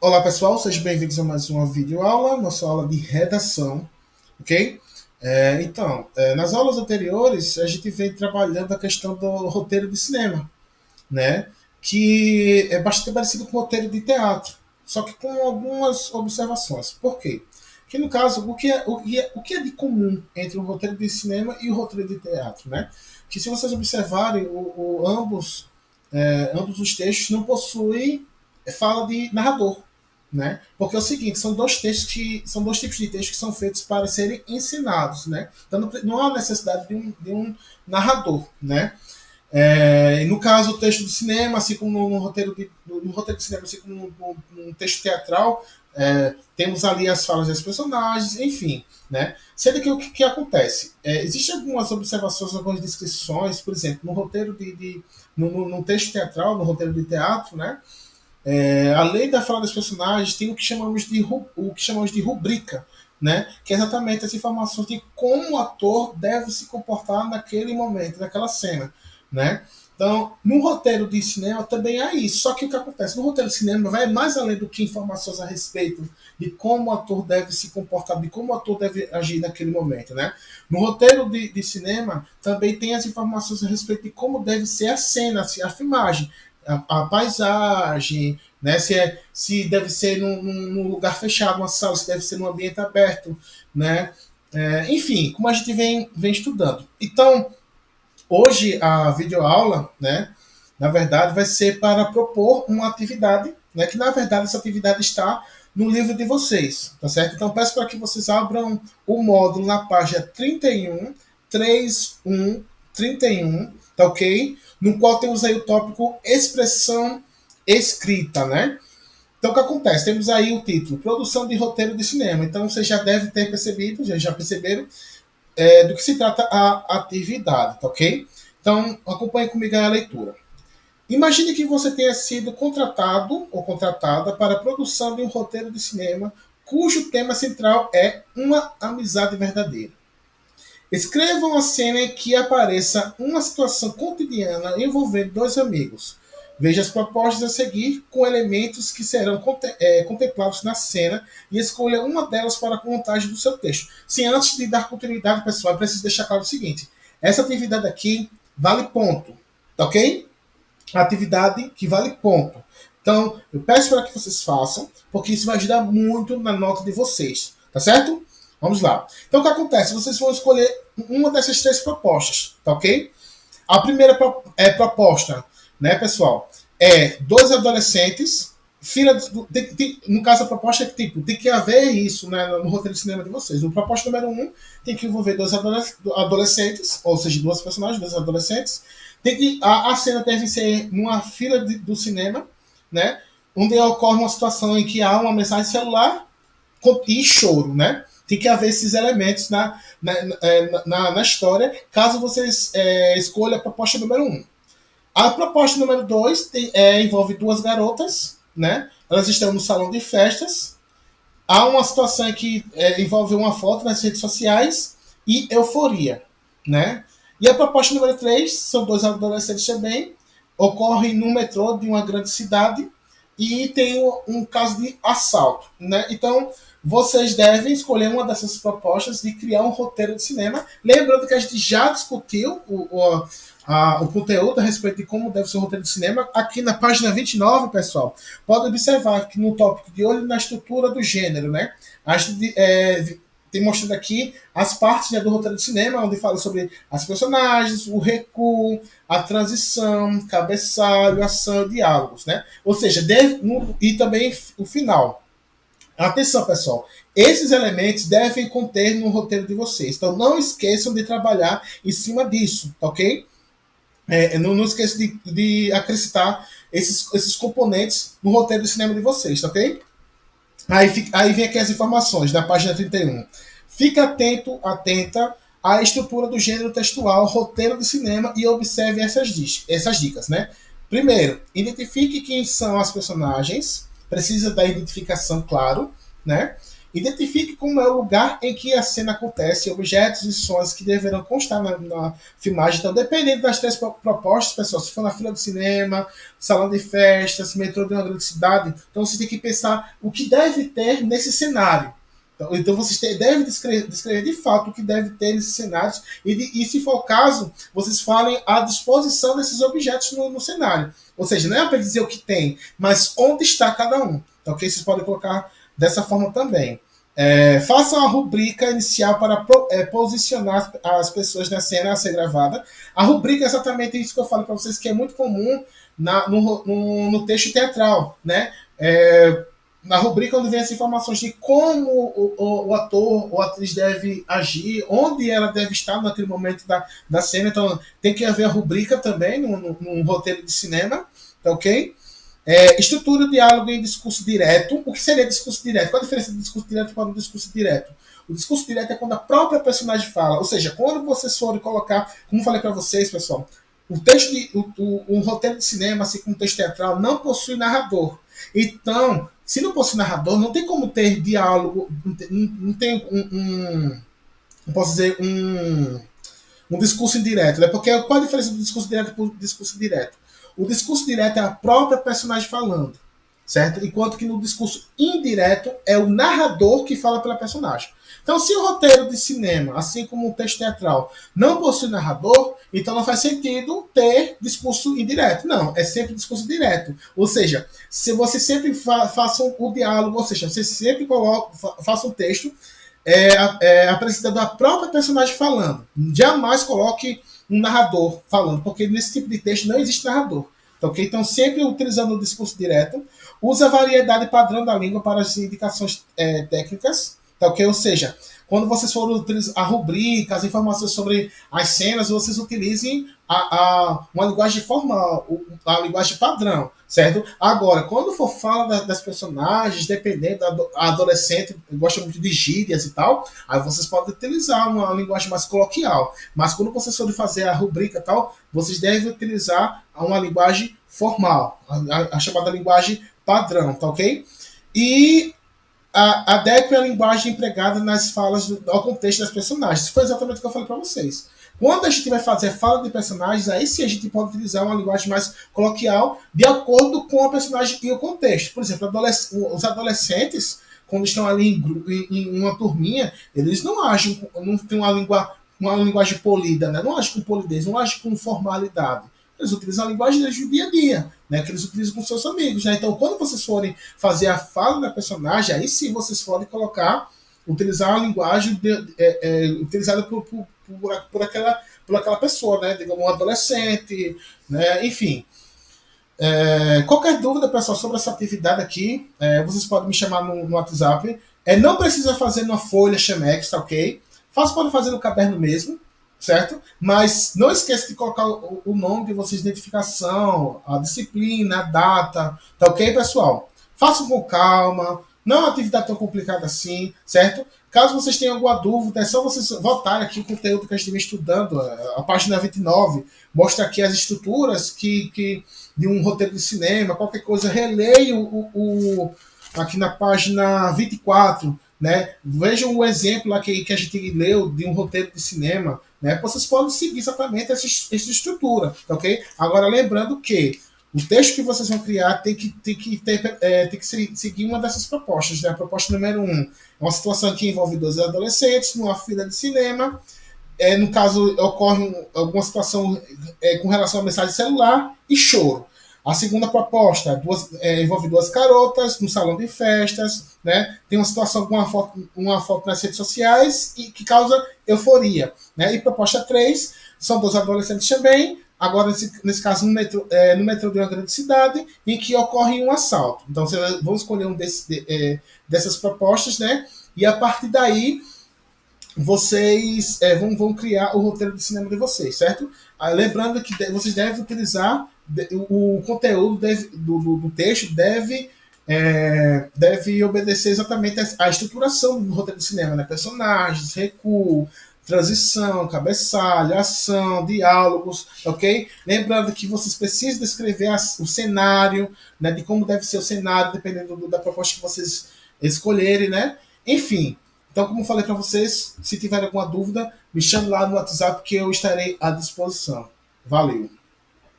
Olá pessoal, sejam bem-vindos a mais uma videoaula, nossa aula de redação, ok? Nas aulas anteriores a gente vem trabalhando a questão do roteiro de cinema, né? Que é bastante parecido com o roteiro de teatro, só que com algumas observações. Por quê? Que no caso, o que é de comum entre o roteiro de cinema e o roteiro de teatro, né? Que se vocês observarem, ambos os textos não possuem fala de narrador, né? Porque é o seguinte, são dois tipos de textos que são feitos para serem ensinados, né? Então não há necessidade de um narrador, né? No caso, o texto do cinema, assim como no roteiro de cinema, assim como no texto teatral, temos ali as falas dos personagens, enfim, né? Sendo que o que acontece? Existem algumas observações, algumas descrições, por exemplo, no roteiro no texto teatral, no roteiro de teatro, né? Além da fala dos personagens, tem o que chamamos de rubrica, né? Que é exatamente as informações de como o ator deve se comportar naquele momento, naquela cena, né? Então, no roteiro de cinema também há isso. Só que o que acontece? No roteiro de cinema vai mais além do que informações a respeito de como o ator deve se comportar, de como o ator deve agir naquele momento, né? No roteiro de cinema também tem as informações a respeito de como deve ser a cena, a filmagem, a paisagem, né? Se deve ser num lugar fechado, uma sala, se deve ser num ambiente aberto, né? Enfim, como a gente vem estudando. Então, hoje a videoaula, né? Na verdade, vai ser para propor uma atividade, né? Que na verdade essa atividade está no livro de vocês, tá certo? Então peço para que vocês abram o módulo na página 31, 31, 31, tá ok? No qual temos aí o tópico expressão escrita, né? Então, o que acontece? Temos aí o título, Produção de Roteiro de Cinema. Então, vocês já devem ter percebido, já perceberam, do que se trata a atividade, tá ok? Então, acompanhe comigo a leitura. Imagine que você tenha sido contratado ou contratada para a produção de um roteiro de cinema cujo tema central é uma amizade verdadeira. Escreva uma cena em que apareça uma situação cotidiana envolvendo dois amigos. Veja as propostas a seguir com elementos que serão contemplados na cena e escolha uma delas para a montagem do seu texto. Sim, antes de dar continuidade, pessoal, eu preciso deixar claro o seguinte: essa atividade aqui vale ponto, tá ok? A atividade que vale ponto. Então, eu peço para que vocês façam, porque isso vai ajudar muito na nota de vocês, tá certo? Vamos lá. Então, o que acontece? Vocês vão escolher uma dessas três propostas, tá ok? A primeira proposta, né, pessoal, é dois adolescentes, no caso, a proposta é que tipo, tem que haver isso, né, no roteiro de cinema de vocês. O proposta número um tem que envolver dois adolescentes, ou seja, duas personagens, dois adolescentes. A cena deve ser numa fila do cinema, né, onde ocorre uma situação em que há uma mensagem celular e choro, né? Tem que haver esses elementos na história, caso vocês escolham a proposta número um. A proposta número 2 envolve duas garotas, né? Elas estão no salão de festas. Há uma situação que envolve uma foto nas redes sociais e euforia, né? E a proposta número 3 são dois adolescentes também. Ocorre no metrô de uma grande cidade e tem um caso de assalto, né? Então, vocês devem escolher uma dessas propostas de criar um roteiro de cinema. Lembrando que a gente já discutiu o conteúdo a respeito de como deve ser o roteiro de cinema aqui na página 29, pessoal. Pode observar que no tópico de olho na estrutura do gênero, né? A gente tem mostrado aqui as partes, né, do roteiro de cinema, onde fala sobre as personagens, o recuo, a transição, cabeçalho, ação e diálogos, né? Ou seja, e também o final. Atenção, pessoal. Esses elementos devem conter no roteiro de vocês. Então, não esqueçam de trabalhar em cima disso, tá ok? Não esqueçam de acrescentar esses componentes no roteiro de cinema de vocês, tá ok? Aí vem aqui as informações da página 31. Fique atenta à estrutura do gênero textual, roteiro de cinema e observe essas dicas, né? Primeiro, identifique quem são as personagens. Precisa da identificação, claro, né? Identifique como é o lugar em que a cena acontece, objetos e sons que deverão constar na filmagem. Então, dependendo das três propostas, pessoal, se for na fila do cinema, salão de festas, metrô de uma grande cidade, então você tem que pensar o que deve ter nesse cenário. Então vocês devem descrever de fato o que deve ter nesses cenários e, se for o caso, vocês falem a disposição desses objetos no cenário. Ou seja, não é para dizer o que tem, mas onde está cada um. Então, okay? Vocês podem colocar dessa forma também. Façam a rubrica inicial para posicionar as pessoas na cena a ser gravada. A rubrica é exatamente isso que eu falo para vocês, que é muito comum no texto teatral, né? Na rubrica onde vem as informações de como o ator ou atriz deve agir, onde ela deve estar naquele momento da cena. Então, tem que haver a rubrica também num roteiro de cinema, tá ok? Estrutura o diálogo em discurso direto. O que seria discurso direto? Qual a diferença do discurso direto para o discurso direto? O discurso direto é quando a própria personagem fala. Ou seja, quando vocês forem colocar, como falei para vocês, pessoal, um roteiro de cinema, assim como um texto teatral, não possui narrador. Então, se não possui narrador, não tem como ter diálogo, não tem não posso dizer, um discurso indireto, né? Porque qual a diferença do discurso direto para o discurso direto? O discurso direto é a própria personagem falando, certo? Enquanto que no discurso indireto é o narrador que fala pela personagem. Então, se o roteiro de cinema, assim como o texto teatral, não possui narrador, então não faz sentido ter discurso indireto. Não, é sempre discurso direto. Ou seja, se você sempre façam o diálogo, ou seja, você sempre faça um texto apresentando a própria personagem falando. Jamais coloque um narrador falando, porque nesse tipo de texto não existe narrador. Tá, okay? Então, sempre utilizando o discurso direto, usa a variedade padrão da língua para as indicações técnicas, tá, okay? Ou seja, quando vocês forem utilizar a rubrica, as informações sobre as cenas, vocês utilizem uma linguagem formal, a linguagem padrão, certo? Agora, quando for fala das personagens, dependendo da adolescente, gosta muito de gírias e tal, aí vocês podem utilizar uma linguagem mais coloquial. Mas quando vocês forem fazer a rubrica e tal, vocês devem utilizar uma linguagem formal, a chamada linguagem padrão, tá ok? E adeque a linguagem empregada nas falas ao contexto das personagens. Isso foi exatamente o que eu falei para vocês. Quando a gente vai fazer fala de personagens, aí sim a gente pode utilizar uma linguagem mais coloquial de acordo com a personagem e o contexto. Por exemplo, os adolescentes, quando estão ali em uma turminha, eles não agem, não têm uma linguagem polida, né? Não agem com polidez, não agem com formalidade. Eles utilizam a linguagem deles do dia a dia, né, que eles utilizam com seus amigos. Né? Então, quando vocês forem fazer a fala da personagem, aí sim vocês podem utilizar a linguagem utilizada por aquela pessoa, né? Digamos, um adolescente, né? Enfim. Qualquer dúvida, pessoal, sobre essa atividade aqui, vocês podem me chamar no WhatsApp. Não precisa fazer numa folha Chemex, tá ok? Pode fazer no caderno mesmo, certo? Mas não esqueça de colocar o nome de vocês, identificação, a disciplina, a data, tá ok, pessoal? Façam com calma, não é uma atividade tão complicada assim, certo? Caso vocês tenham alguma dúvida, é só vocês voltarem aqui o conteúdo que a gente vem estudando, a página 29, mostra aqui as estruturas de um roteiro de cinema, qualquer coisa, releio aqui na página 24, né? Vejam o exemplo lá que a gente leu de um roteiro de cinema, né? Vocês podem seguir exatamente essa estrutura, ok? Agora, lembrando que o texto que vocês vão criar tem que seguir uma dessas propostas, né? A proposta número 1 é uma situação que envolve dois adolescentes numa fila de cinema. No caso, ocorre alguma situação com relação à mensagem celular e choro. A segunda proposta envolve duas garotas no salão de festas, né? Tem uma situação com uma foto nas redes sociais e que causa euforia. Né? E proposta 3, são dois adolescentes também, agora nesse caso no metrô de uma grande cidade, em que ocorre um assalto. Então, vocês vão escolher dessas propostas, né? E a partir daí, vocês vão criar o roteiro de cinema de vocês, certo? Lembrando que vocês devem utilizar o conteúdo do texto deve obedecer exatamente a estruturação do roteiro de cinema, né? Personagens, recuo, transição, cabeçalho, ação, diálogos, ok? Lembrando que vocês precisam descrever o cenário, né? De como deve ser o cenário, dependendo da proposta que vocês escolherem, né? Enfim, então, como eu falei para vocês, se tiver alguma dúvida, me chame lá no WhatsApp que eu estarei à disposição. Valeu!